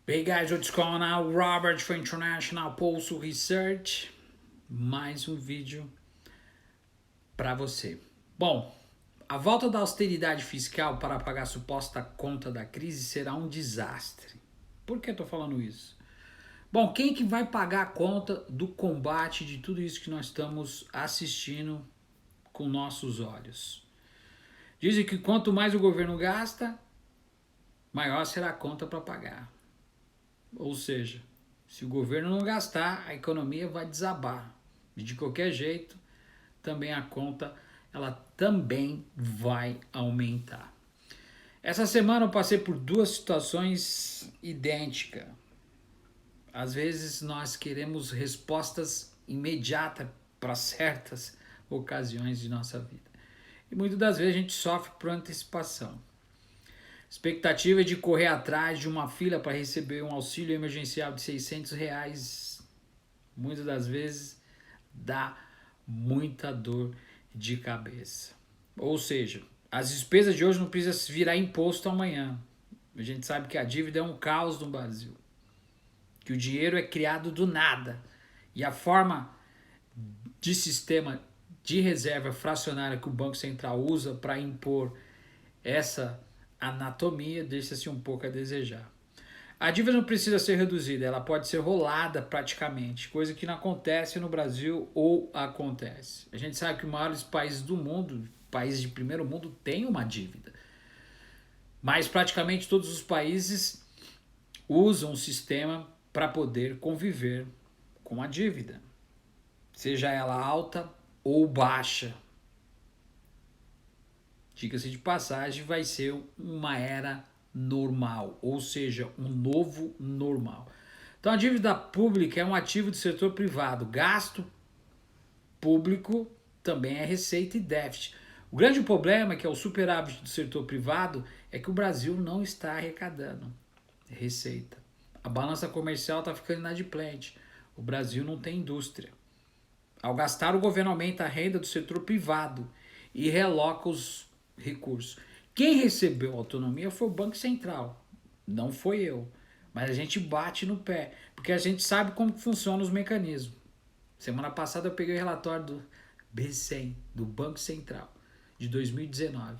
Hey guys, what's going on? Robert for International Pulse Research. Mais um vídeo para você. Bom, a volta da austeridade fiscal para pagar a suposta conta da crise será um desastre. Por que eu tô falando isso? Bom, quem que vai pagar a conta do combate de tudo isso que nós estamos assistindo com nossos olhos? Dizem que quanto mais o governo gasta, maior será a conta para pagar. Ou seja, se o governo não gastar, a economia vai desabar. E de qualquer jeito, também a conta ela também vai aumentar. Essa semana eu passei por duas situações idênticas. Às vezes nós queremos respostas imediatas para certas ocasiões de nossa vida. E muitas das vezes a gente sofre por antecipação. Expectativa de correr atrás de uma fila para receber um auxílio emergencial de R$ 600, muitas das vezes dá muita dor de cabeça. Ou seja, as despesas de hoje não precisam virar imposto amanhã. A gente sabe que a dívida é um caos no Brasil, que o dinheiro é criado do nada e a forma de sistema de reserva fracionária que o Banco Central usa para impor essa anatomia deixa-se um pouco a desejar. A dívida não precisa ser reduzida, ela pode ser rolada praticamente, coisa que não acontece no Brasil ou acontece. A gente sabe que os maiores países do mundo, países de primeiro mundo, têm uma dívida. Mas praticamente todos os países usam o sistema para poder conviver com a dívida, seja ela alta ou baixa. Diga-se de passagem, vai ser uma era normal, ou seja, um novo normal. Então a dívida pública é um ativo do setor privado. Gasto público também é receita e déficit. O grande problema, que é o superávit do setor privado, é que o Brasil não está arrecadando receita. A balança comercial está ficando inadimplente. O Brasil não tem indústria. Ao gastar, o governo aumenta a renda do setor privado e reloca os recursos. Quem recebeu autonomia foi o Banco Central, não foi eu. Mas a gente bate no pé, porque a gente sabe como funcionam os mecanismos. Semana passada eu peguei o relatório do B100, do Banco Central, de 2019.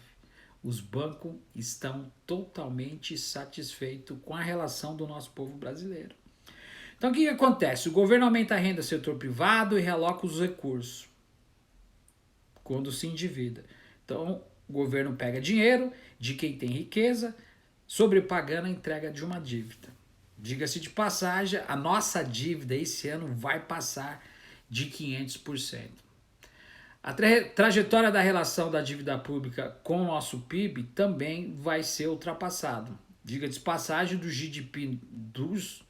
Os bancos estão totalmente satisfeitos com a relação do nosso povo brasileiro. Então o que acontece? O governo aumenta a renda do setor privado e realoca os recursos quando se endivida. Então o governo pega dinheiro de quem tem riqueza, sobrepagando a entrega de uma dívida. Diga-se de passagem, a nossa dívida esse ano vai passar de 500%. A trajetória da relação da dívida pública com o nosso PIB também vai ser ultrapassado. Diga-se de passagem, do GDP dos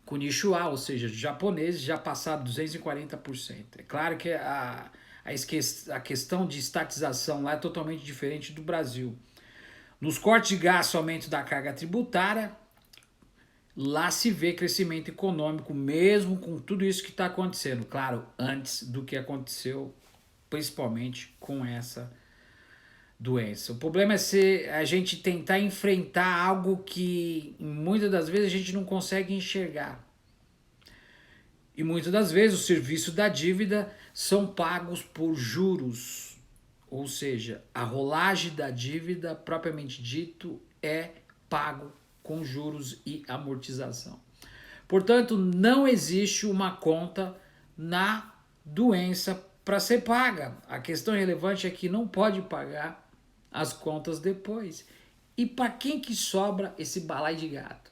Konnichiwa, ou seja, os japoneses já passaram 240%. É claro que a questão de estatização lá é totalmente diferente do Brasil. Nos cortes de gasto, aumento da carga tributária, lá se vê crescimento econômico, mesmo com tudo isso que está acontecendo. Claro, antes do que aconteceu, principalmente com essa doença. O problema é se a gente tentar enfrentar algo que muitas das vezes a gente não consegue enxergar. E muitas das vezes os serviços da dívida são pagos por juros. Ou seja, a rolagem da dívida, propriamente dito, é pago com juros e amortização. Portanto, não existe uma conta na doença para ser paga. A questão relevante é que não pode pagar as contas depois. E para quem que sobra esse balaio de gato?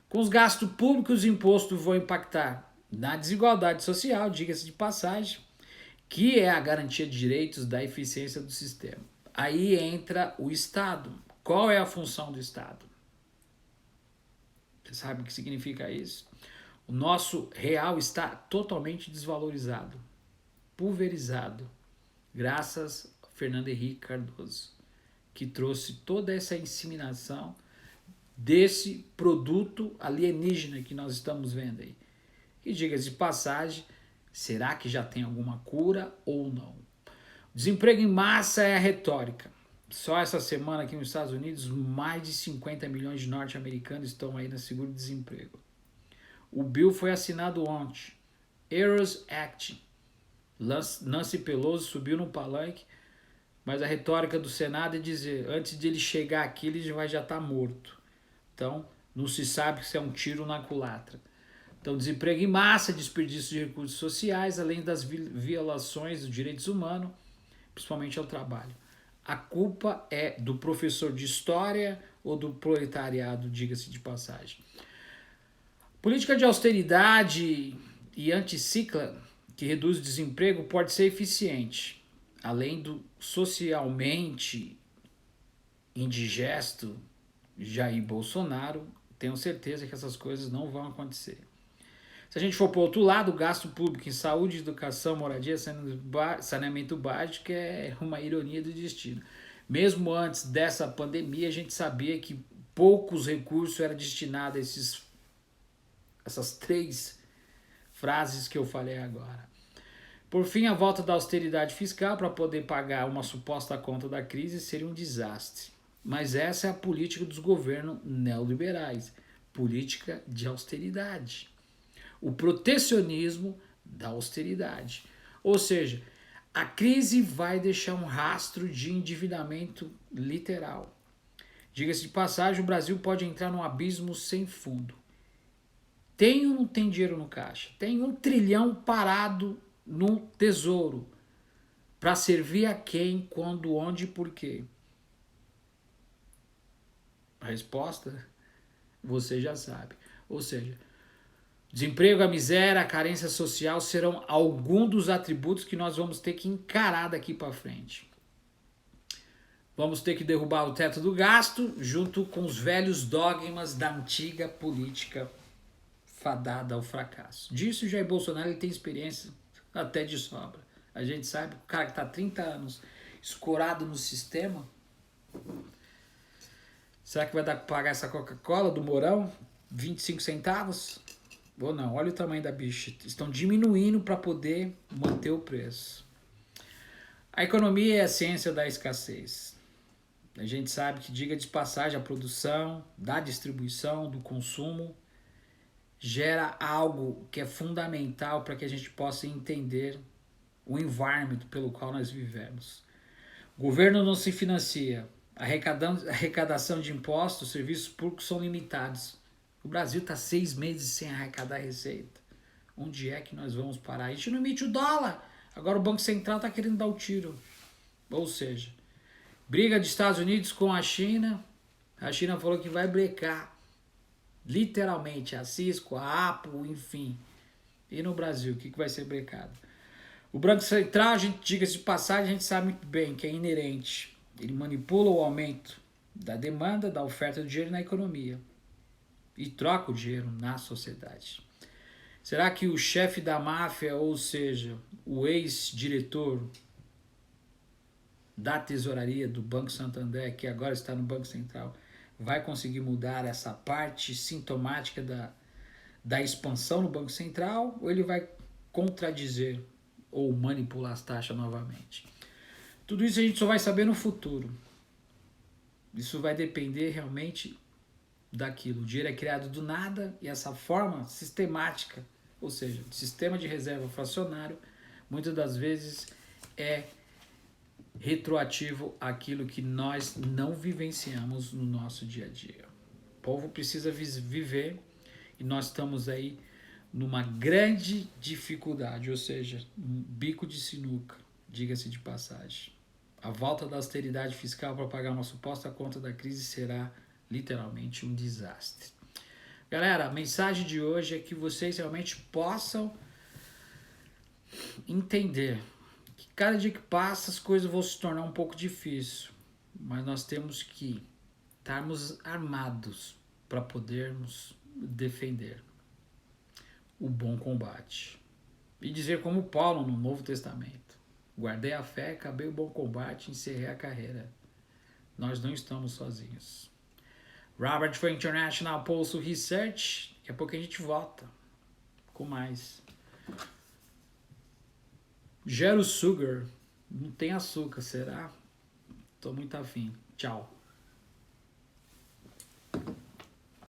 Com os gastos públicos, os impostos vão impactar na desigualdade social, diga-se de passagem, que é a garantia de direitos da eficiência do sistema. Aí entra o Estado. Qual é a função do Estado? Você sabe o que significa isso? O nosso real está totalmente desvalorizado, pulverizado, graças a Fernando Henrique Cardoso, que trouxe toda essa inseminação desse produto alienígena que nós estamos vendo aí. E diga-se de passagem, será que já tem alguma cura ou não? Desemprego em massa é a retórica. Só essa semana aqui nos Estados Unidos, mais de 50 milhões de norte-americanos estão aí na seguro-desemprego. O bill foi assinado ontem. HEROES Act. Nancy Pelosi subiu no palanque, mas a retórica do Senado é dizer, antes de ele chegar aqui, ele vai já estar morto. Então, não se sabe se é um tiro na culatra. Então, desemprego em massa, desperdício de recursos sociais, além das violações dos direitos humanos, principalmente ao trabalho. A culpa é do professor de história ou do proletariado, diga-se de passagem. Política de austeridade e anticicla que reduz o desemprego pode ser eficiente, além do socialmente indigesto Jair Bolsonaro. Tenho certeza que essas coisas não vão acontecer. Se a gente for para o outro lado, o gasto público em saúde, educação, moradia, saneamento básico é uma ironia do destino. Mesmo antes dessa pandemia, a gente sabia que poucos recursos eram destinados a essas 3 frases que eu falei agora. Por fim, a volta da austeridade fiscal para poder pagar uma suposta conta da crise seria um desastre. Mas essa é a política dos governos neoliberais, política de austeridade. O protecionismo da austeridade. Ou seja, a crise vai deixar um rastro de endividamento literal. Diga-se de passagem, o Brasil pode entrar num abismo sem fundo. Tem ou não tem dinheiro no caixa? Tem 1 trilhão parado no tesouro. Para servir a quem, quando, onde e por quê? A resposta você já sabe. Ou seja, desemprego, a miséria, a carência social serão alguns dos atributos que nós vamos ter que encarar daqui para frente. Vamos ter que derrubar o teto do gasto junto com os velhos dogmas da antiga política fadada ao fracasso. Disso o Jair Bolsonaro ele tem experiência até de sobra. A gente sabe, o cara que está há 30 anos escorado no sistema, será que vai dar para pagar essa Coca-Cola do Mourão? 25 centavos? Ou não? Olha o tamanho da bicha. Estão diminuindo para poder manter o preço. A economia é a ciência da escassez. A gente sabe que, diga de passagem, a produção, da distribuição, do consumo gera algo que é fundamental para que a gente possa entender o environment pelo qual nós vivemos. O governo não se financia, a arrecadação de impostos, serviços públicos são limitados. O Brasil está 6 meses sem arrecadar receita. Onde é que nós vamos parar? A gente não emite o dólar. Agora o Banco Central está querendo dar o tiro. Ou seja, briga dos Estados Unidos com a China. A China falou que vai brecar. Literalmente, a Cisco, a Apple, enfim. E no Brasil, o que vai ser brecado? O Banco Central, a gente, diga-se de passagem, a gente sabe muito bem que é inerente. Ele manipula o aumento da demanda, da oferta do dinheiro na economia. E troca o dinheiro na sociedade. Será que o chefe da máfia, ou seja, o ex-diretor da tesouraria do Banco Santander, que agora está no Banco Central, vai conseguir mudar essa parte sintomática da expansão no Banco Central, ou ele vai contradizer ou manipular as taxas novamente? Tudo isso a gente só vai saber no futuro. Isso vai depender realmente daquilo. O dinheiro é criado do nada e essa forma sistemática, ou seja, sistema de reserva fracionário, muitas das vezes é retroativo àquilo que nós não vivenciamos no nosso dia a dia. O povo precisa viver e nós estamos aí numa grande dificuldade, ou seja, um bico de sinuca, diga-se de passagem. A volta da austeridade fiscal para pagar uma suposta conta da crise será literalmente um desastre. Galera, a mensagem de hoje é que vocês realmente possam entender que cada dia que passa as coisas vão se tornar um pouco difíceis, mas nós temos que estarmos armados para podermos defender o bom combate. E dizer como Paulo no Novo Testamento: guardei a fé, acabei o bom combate, encerrei a carreira. Nós não estamos sozinhos. Robert for International Pulse Research. Daqui a pouco a gente volta com mais. Zero sugar. Não tem açúcar, será? Tô muito afim. Tchau.